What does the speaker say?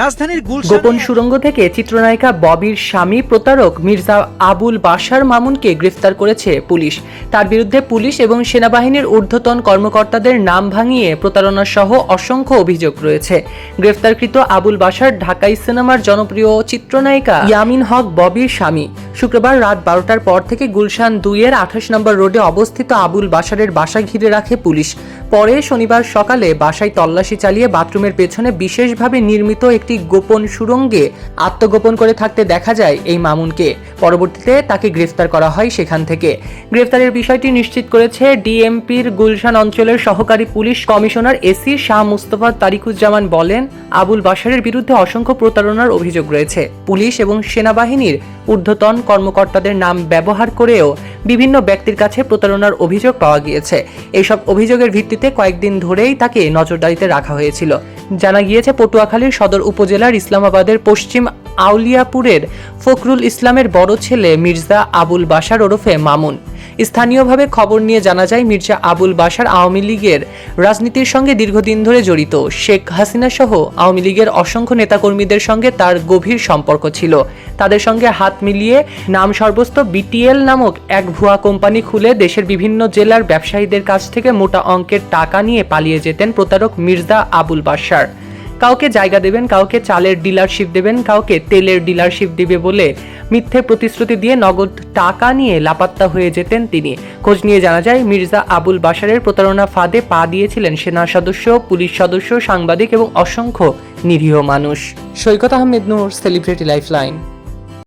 রাজধানীর গোপন সুড়ঙ্গ থেকে চিত্রনায়িকা ববির স্বামী প্রতারক মির্জা আবুল বাশার মামুনকে গ্রেফতার করেছে পুলিশ। তার বিরুদ্ধে পুলিশ এবং সেনাবাহিনীর ঊর্ধ্বতন কর্মকর্তাদের নাম ভাঙিয়ে প্রতারণা সহ অসংখ্য অভিযোগ রয়েছে। গ্রেফতারকৃত আবুল বাশার ঢাকাই সিনেমার জনপ্রিয় চিত্রনায়িকা ইয়ামিন হক ববির স্বামী। শুক্রবার রাত 12টার পর থেকে গুলশান 2-এর 28 নম্বর রোডে অবস্থিত আবুল বাশারের বাসা ঘিরে রাখে পুলিশ। পরে শনিবার সকালে বাসায় তল্লাশি চালিয়ে বাথরুমের পেছনে বিশেষভাবে নির্মিত একটি গোপন সুড়ঙ্গে আত্মগোপন করে থাকতে দেখা যায় এই মামুনকে। পরবর্তীতে তাকে গ্রেফতার করা হয় সেখান থেকে। গ্রেফতারের বিষয়টি নিশ্চিত করেছে ডিএমপির গুলশান অঞ্চলের সহকারী police commissioner AC Shah Mustafa Tariquzzaman. বলেন, আবুল বাশারের বিরুদ্ধে অসংখ্য প্রতারণার অভিযোগ রয়েছে। পুলিশ এবং সেনাবাহিনীর ঊর্ধ্বতন কর্মকর্তাদের নাম ব্যবহার করেও বিভিন্ন ব্যক্তির কাছে প্রতারণার অভিযোগ পাওয়া গিয়েছে। এইসব অভিযোগের ভিত্তিতে কয়েকদিন ধরেই তাকে নজরদারিতে রাখা হয়েছিল। জানা গিয়েছে, পটুয়াখালীর সদর উপজেলার ইসলামাবাদের পশ্চিম আউলিয়াপুরের ফখরুল ইসলামের বড় ছেলে মির্জা আবুল বাশার ওরফে মামুন। স্থানীয়ভাবে খবর নিয়ে জানা যায়, মির্জা আবুল বাশার আওয়ামী লীগের রাজনীতির সঙ্গে দীর্ঘদিন ধরে জড়িত। শেখ হাসিনা সহ আওয়ামী লীগের অসংখ্য নেতাকর্মীদের সঙ্গে তার গভীর সম্পর্ক ছিল। তাদের সঙ্গে হাত মিলিয়ে নাম সর্বস্ব বিটিএল নামক এক ভুয়া কোম্পানি খুলে দেশের বিভিন্ন জেলার ব্যবসায়ীদের কাছ থেকে মোটা অঙ্কের টাকা নিয়ে পালিয়ে যেতেন প্রতারক মির্জা আবুল বাশার। কাউকে জায়গা দেবেন, কাউকে চালের ডিলারশিপ দেবেন, কাউকে তেলের ডিলারশিপ দিবে বলে মিথ্যে প্রতিশ্রুতি দিয়ে নগদ টাকা নিয়ে লাপাত্তা হয়ে যেতেন তিনি। খোঁজ নিয়ে জানা যায়, মির্জা আবুল বাশারের প্রতারণা ফাঁদে পা দিয়েছিলেন সেনা সদস্য, পুলিশ সদস্য, সাংবাদিক এবং অসংখ্য নিরীহ মানুষ। সৈকত আহমেদ নূর, সেলিব্রিটি লাইফলাইন।